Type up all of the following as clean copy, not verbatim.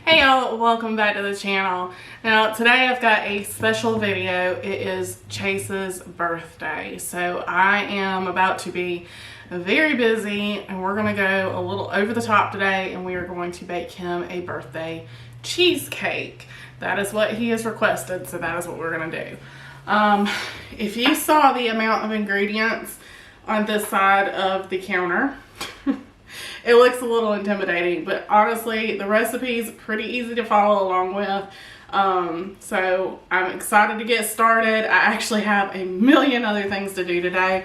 Hey y'all, welcome back to the channel. Now today I've got a special video. It is Chase's birthday. So I am about to be very busy and we're gonna go a little over the top today and we are going to bake him a birthday cheesecake. That is what he has requested, so that is what we're gonna do. If you saw the amount of ingredients on this side of the counter, it looks a little intimidating, but honestly, the recipe is pretty easy to follow along with. So I'm excited to get started. I actually have a million other things to do today.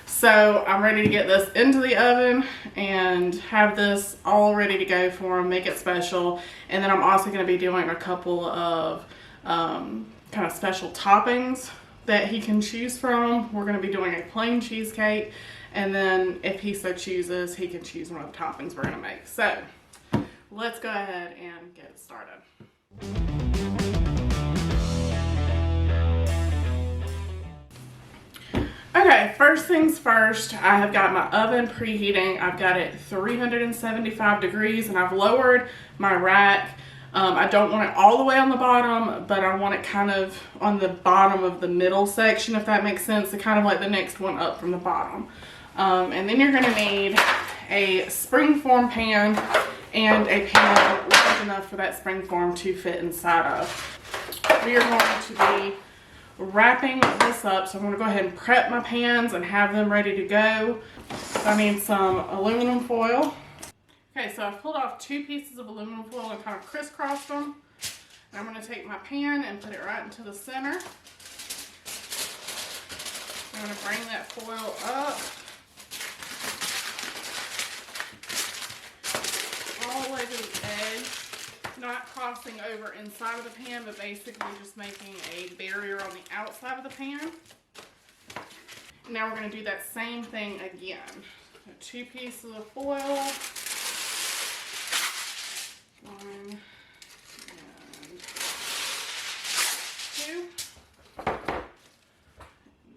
So I'm ready to get this into the oven and have this all ready to go for him, make it special. And then I'm also going to be doing a couple of kind of special toppings that he can choose from. We're going to be doing a plain cheesecake. And then if he so chooses, he can choose one of the toppings we're gonna make. So let's go ahead and get it started. Okay, first things first, I have got my oven preheating. I've got it 375 degrees and I've lowered my rack. I don't want it all the way on the bottom, but I want it kind of on the bottom of the middle section, if that makes sense. So kind of like the next one up from the bottom. And then you're going to need a springform pan and a pan large enough for that springform to fit inside of. We are going to be wrapping this up, so I'm going to go ahead and prep my pans and have them ready to go. So I need some aluminum foil. Okay, so I've pulled off 2 pieces of aluminum foil and kind of crisscrossed them. And I'm going to take my pan and put it right into the center. I'm going to bring that foil up all the way to the edge, not crossing over inside of the pan, but basically just making a barrier on the outside of the pan. Now we're going to do that same thing again. So 2 pieces of foil, 1 and 2, and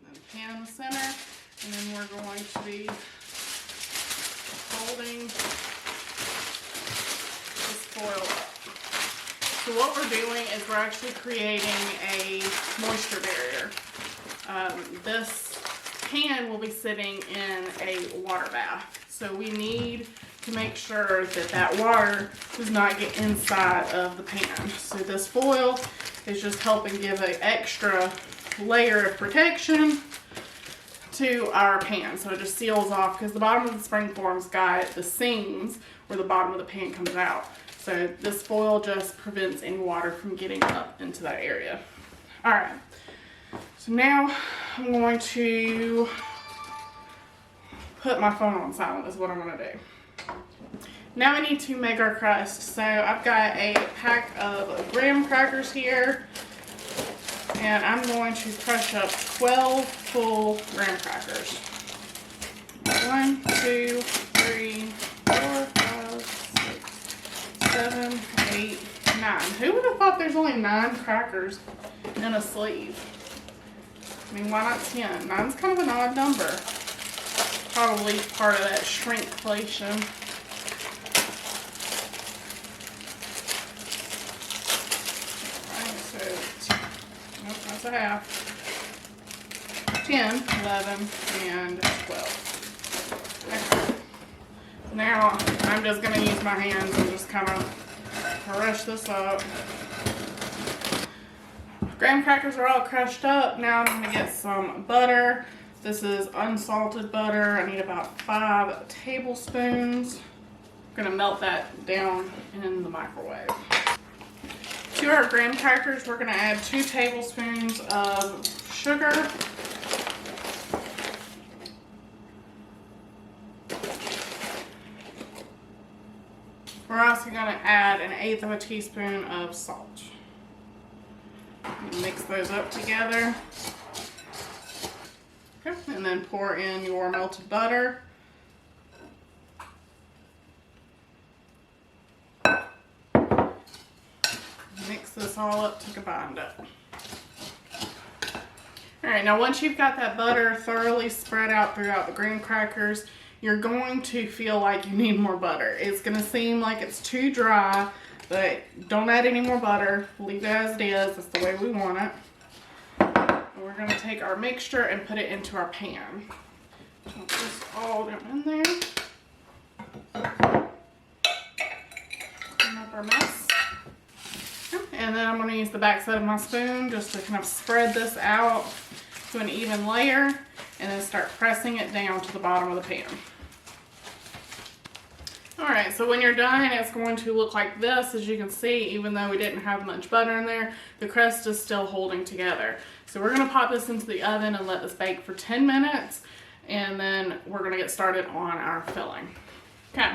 then pan in the center, and then we're going to be folding foil up. So what we're doing is we're actually creating a moisture barrier. This pan will be sitting in a water bath. So we need to make sure that that water does not get inside of the pan. So this foil is just helping give an extra layer of protection to our pan. So it just seals off because the bottom of the springform's got the seams where the bottom of the pan comes out. So this foil just prevents any water from getting up into that area. All right, so now I'm going to put my phone on silent is what I'm gonna do. Now I need to make our crust. So I've got a pack of graham crackers here and I'm going to crush up 12 full graham crackers. 1, 2, 3, 4, 5, 7, 8, 9. Who would have thought there's only 9 crackers in a sleeve? I mean, why not 10? 9's kind of an odd number. Probably part of that shrinkflation. Alright, so nope, that's a half. 10, 11, and 12. Okay. Now, I'm just going to use my hands and just kind of crush this up. Graham crackers are all crushed up. Now I'm going to get some butter. This is unsalted butter. I need about 5 tablespoons. I'm going to melt that down in the microwave. To our graham crackers, we're going to add 2 tablespoons of sugar. We're also going to add 1/8 of a teaspoon of salt. Mix those up together. Okay, and then pour in your melted butter. Mix this all up to combine it. Alright, now once you've got that butter thoroughly spread out throughout the graham crackers, you're going to feel like you need more butter. It's going to seem like it's too dry, But don't add any more butter. Leave it as it is. That's the way we want it. And we're going to take our mixture and put it into our pan. Put this all down in there. Clean up our mess. And then I'm going to use the back side of my spoon just to kind of spread this out to an even layer, and then start pressing it down to the bottom of the pan. Alright, so when you're done, it's going to look like this. As you can see, even though we didn't have much butter in there, the crust is still holding together. So we're going to pop this into the oven and let this bake for 10 minutes, and then we're going to get started on our filling. Okay.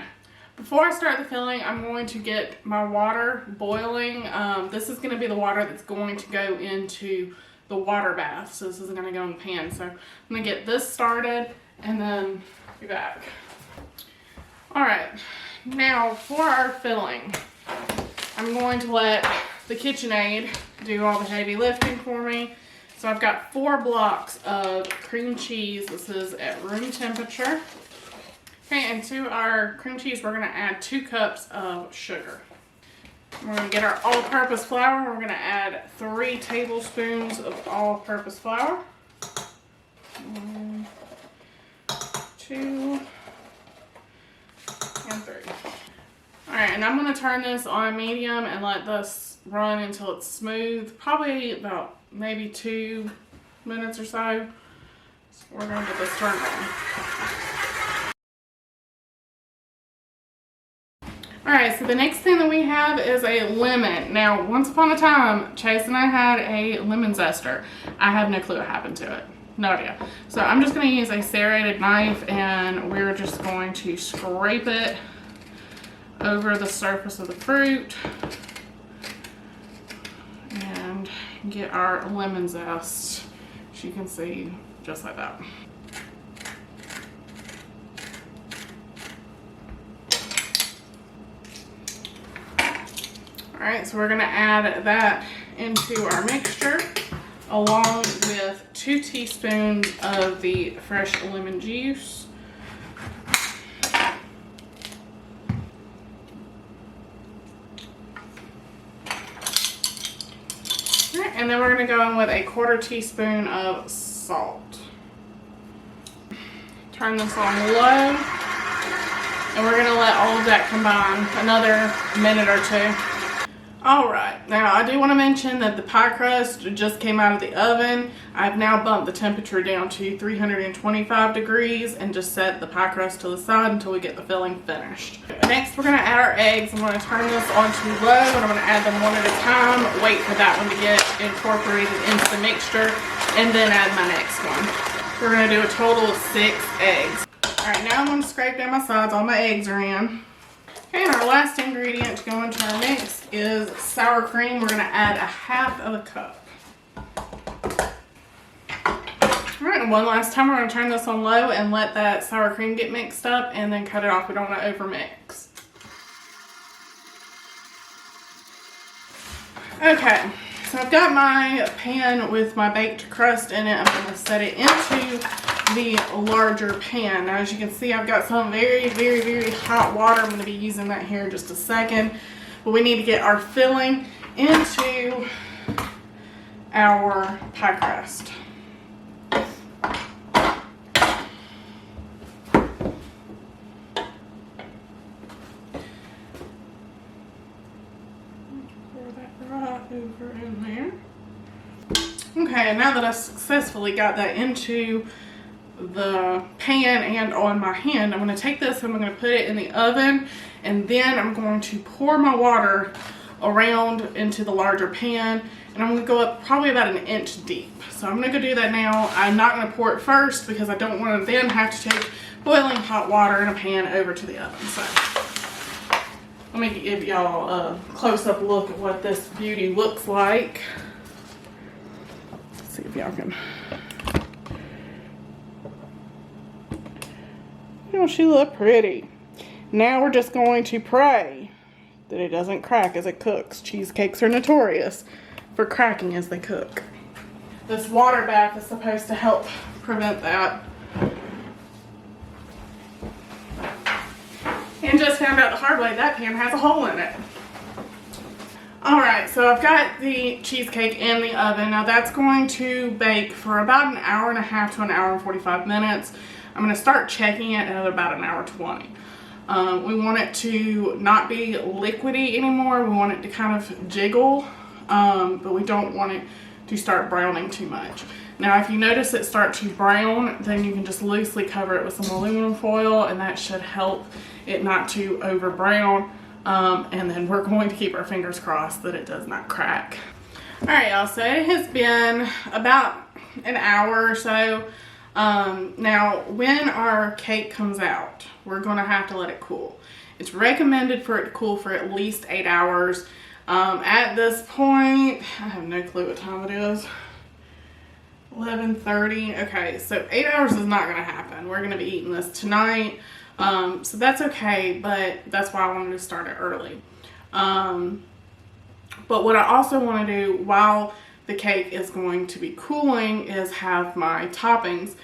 Before I start the filling, I'm going to get my water boiling. This is going to be the water that's going to go into the water bath. So this is going to go in the pan. So I'm going to get this started and then be back. Alright, now for our filling, I'm going to let the KitchenAid do all the heavy lifting for me. So I've got 4 blocks of cream cheese. This is at room temperature. Okay, and to our cream cheese, we're going to add 2 cups of sugar. We're going to get our all-purpose flour. We're going to add 3 tablespoons of all-purpose flour. 1, 2, and 3. Alright, and I'm going to turn this on medium and let this run until it's smooth. Probably about maybe 2 minutes or so. So we're going to get this turned on. Alright, so the next thing that we have is a lemon. Now, once upon a time, Chase and I had a lemon zester. I have no clue what happened to it. No idea. So I'm just going to use a serrated knife, and we're just going to scrape it over the surface of the fruit and get our lemon zest, as you can see, just like that. Alright, so we're going to add that into our mixture along with 2 teaspoons of the fresh lemon juice. Alright, and then we're going to go in with a 1/4 teaspoon of salt. Turn this on low, and we're going to let all of that combine another minute or 2. Alright, now I do want to mention that the pie crust just came out of the oven. I've now bumped the temperature down to 325 degrees and just set the pie crust to the side until we get the filling finished. Next, we're going to add our eggs. I'm going to turn this on to low, and I'm going to add them one at a time. Wait for that one to get incorporated into the mixture, and then add my next one. We're going to do a total of 6 eggs. Alright, now I'm going to scrape down my sides. All my eggs are in. Okay, and our last ingredient to go into our mix is sour cream. We're going to add 1/2 cup. Alright, and one last time we're going to turn this on low and let that sour cream get mixed up, and then cut it off. We don't want to overmix. Okay, so I've got my pan with my baked crust in it. I'm going to set it into the larger pan. Now, as you can see, I've got some very, very, very hot water. I'm going to be using that here in just a second. But we need to get our filling into our pie crust. Pour that right over in there. Okay, now that I've successfully got that into the pan and on my hand, I'm going to take this and I'm going to put it in the oven, and then I'm going to pour my water around into the larger pan, and I'm going to go up probably about 1 inch deep. So I'm going to go do that now. I'm not going to pour it first because I don't want to then have to take boiling hot water in a pan over to the oven. So let me give y'all a close-up look at what this beauty looks like. Let's see if y'all can. Don't she look pretty? Now we're just going to pray that it doesn't crack as it cooks. Cheesecakes are notorious for cracking as they cook. This water bath is supposed to help prevent that. And just found out the hard way, that pan has a hole in it. All right, so I've got the cheesecake in the oven. Now that's going to bake for about an hour and a half to an hour and 45 minutes. I'm gonna start checking it at about an hour 20. We want it to not be liquidy anymore. We want it to kind of jiggle, but we don't want it to start browning too much. Now, if you notice it start to brown, then you can just loosely cover it with some aluminum foil, and that should help it not to over brown. And then we're going to keep our fingers crossed that it does not crack. All right, y'all, so it has been about an hour or so. Now, when our cake comes out, we're gonna have to let it cool. It's recommended for it to cool for at least 8 hours. At this point, I have no clue what time it is. 11:30. Okay, so 8 hours is not gonna happen. We're gonna be eating this tonight. So that's okay, but that's why I wanted to start it early. But what I also want to do while the cake is going to be cooling is have my toppings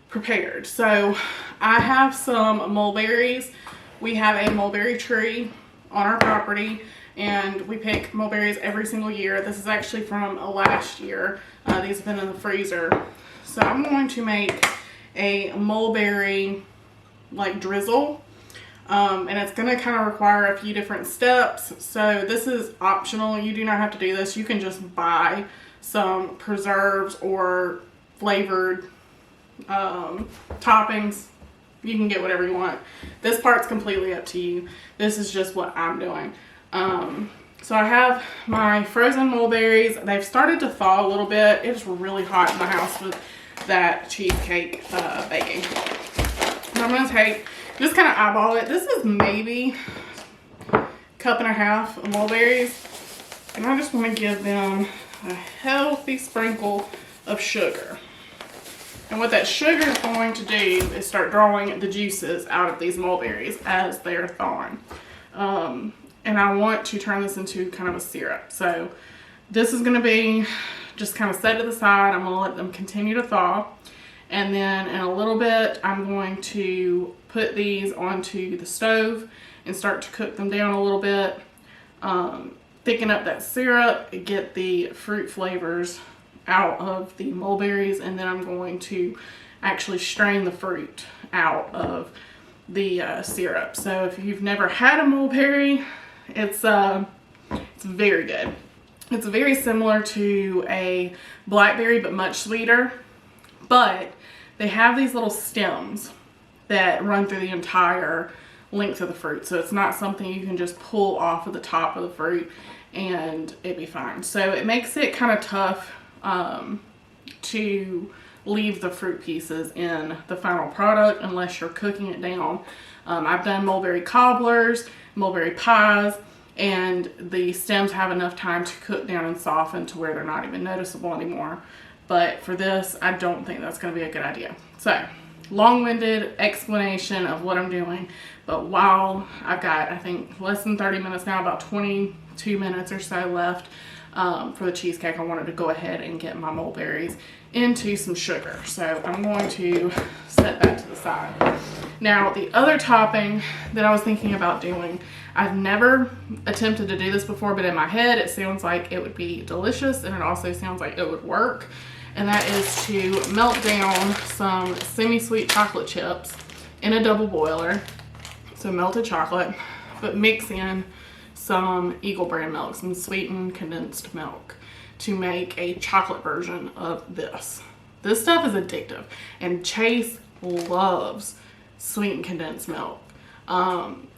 prepared. So I have some mulberries. We have a mulberry tree on our property, and we pick mulberries every single year. This is actually from last year. These have been in the freezer. So I'm going to make a mulberry like drizzle, and it's going to kind of require a few different steps. So this is optional. You do not have to do this. You can just buy some preserves or flavored toppings. You can get whatever you want. This part's completely up to you. This is just what I'm doing. So I have my frozen mulberries. They've started to thaw a little bit. It's really hot in the house with that cheesecake baking. So I'm gonna just kind of eyeball it. This is maybe a cup and a half of mulberries, and I just want to give them a healthy sprinkle of sugar. And what that sugar is going to do is start drawing the juices out of these mulberries as they're thawing. And I want to turn this into kind of a syrup. So this is gonna be just kind of set to the side. I'm gonna let them continue to thaw. And then in a little bit, I'm going to put these onto the stove and start to cook them down a little bit. Thicken up that syrup, get the fruit flavors out of the mulberries, and then I'm going to actually strain the fruit out of the syrup. So if you've never had a mulberry, it's very good. It's very similar to a blackberry, but much sweeter. But they have these little stems that run through the entire length of the fruit. So it's not something you can just pull off of the top of the fruit and it'd be fine. So it makes it kind of tough to leave the fruit pieces in the final product unless you're cooking it down. I've done mulberry cobblers, mulberry pies, and the stems have enough time to cook down and soften to where they're not even noticeable anymore. But for this, I don't think that's going to be a good idea. So, long-winded explanation of what I'm doing. But while I've got, I think, less than 30 minutes now, about 22 minutes or so left for the cheesecake, I wanted to go ahead and get my mulberries into some sugar. So I'm going to set that to the side. Now, the other topping that I was thinking about doing, I've never attempted to do this before, but in my head, it sounds like it would be delicious, and it also sounds like it would work. And that is to melt down some semi-sweet chocolate chips in a double boiler. So melted chocolate, but mix in some Eagle brand milk, some sweetened condensed milk, to make a chocolate version of this. This stuff is addictive, and Chase loves sweetened condensed milk.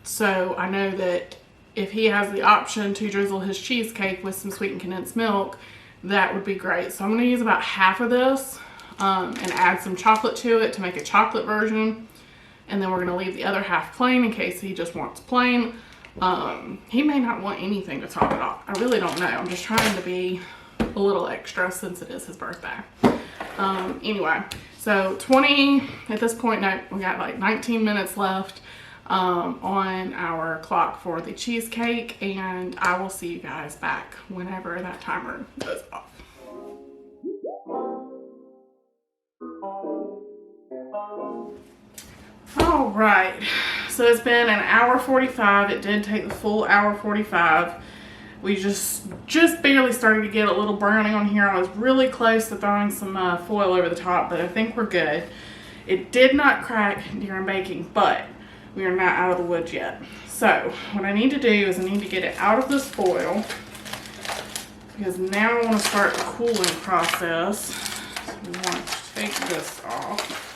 So I know that if he has the option to drizzle his cheesecake with some sweetened condensed milk, that would be great. So I'm going to use about half of this and add some chocolate to it to make a chocolate version. And then we're going to leave the other half plain in case he just wants plain. He may not want anything to top it off. I really don't know. I'm just trying to be a little extra since it is his birthday. Anyway, so at this point, no, we got like 19 minutes left on our clock for the cheesecake, and I will see you guys back whenever that timer goes off. All right, so it's been an hour 45. It did take the full hour 45. We just barely started to get a little browning on here. I was really close to throwing some foil over the top, but I think we're good. It did not crack during baking, but we are not out of the woods yet. So what I need to do is I need to get it out of this foil, because now I want to start the cooling process. So we want to take this off.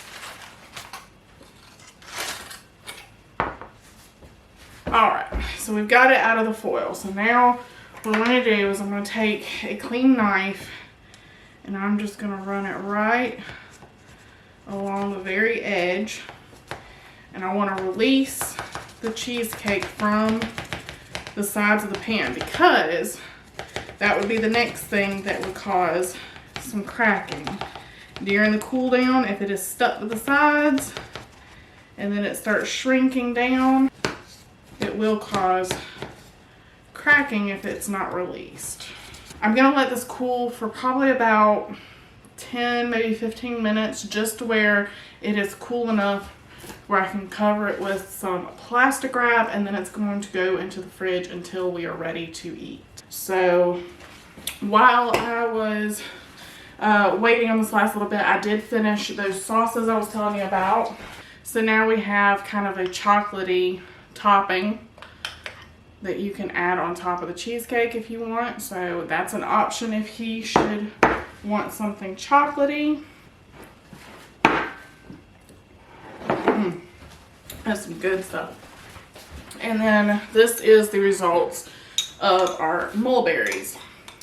Alright, so we've got it out of the foil. So now what I'm going to do is I'm going to take a clean knife and I'm just going to run it right along the very edge. And I want to release the cheesecake from the sides of the pan, because that would be the next thing that would cause some cracking. During the cool down, if it is stuck to the sides and then it starts shrinking down, it will cause cracking if it's not released. I'm going to let this cool for probably about 10, maybe 15 minutes, just to where it is cool enough where I can cover it with some plastic wrap, and then it's going to go into the fridge until we are ready to eat. So while I was waiting on this last little bit, I did finish those sauces I was telling you about. So now we have kind of a chocolatey topping that you can add on top of the cheesecake if you want. So that's an option if he should want something chocolatey. That's some good stuff. And then this is the results of our mulberries.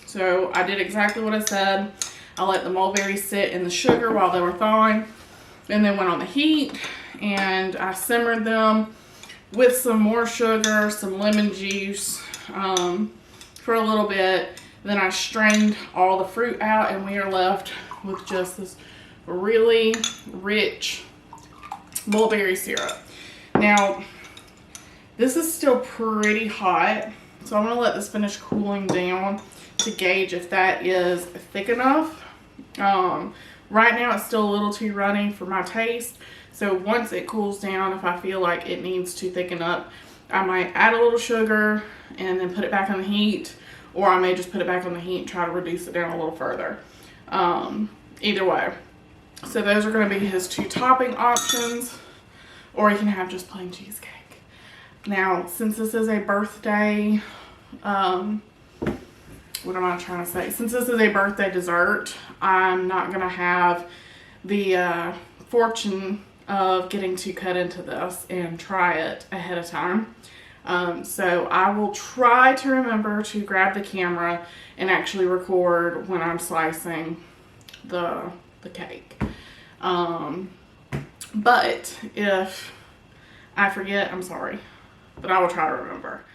So I did exactly what I said. I let the mulberries sit in the sugar while they were thawing, and then went on the heat and I simmered them with some more sugar, some lemon juice for a little bit. Then I strained all the fruit out, and we are left with just this really rich mulberry syrup. Now, this is still pretty hot, so I'm going to let this finish cooling down to gauge if that is thick enough. Right now it's still a little too runny for my taste, so once it cools down, if I feel like it needs to thicken up, I might add a little sugar and then put it back on the heat, or I may just put it back on the heat and try to reduce it down a little further. Either way. So those are going to be his two topping options, or you can have just plain cheesecake. Now, since this is a birthday, what am I trying to say? Since this is a birthday dessert, I'm not going to have the fortune of getting to cut into this and try it ahead of time. So I will try to remember to grab the camera and actually record when I'm slicing the cake. But if I forget, I'm sorry, but I will try to remember.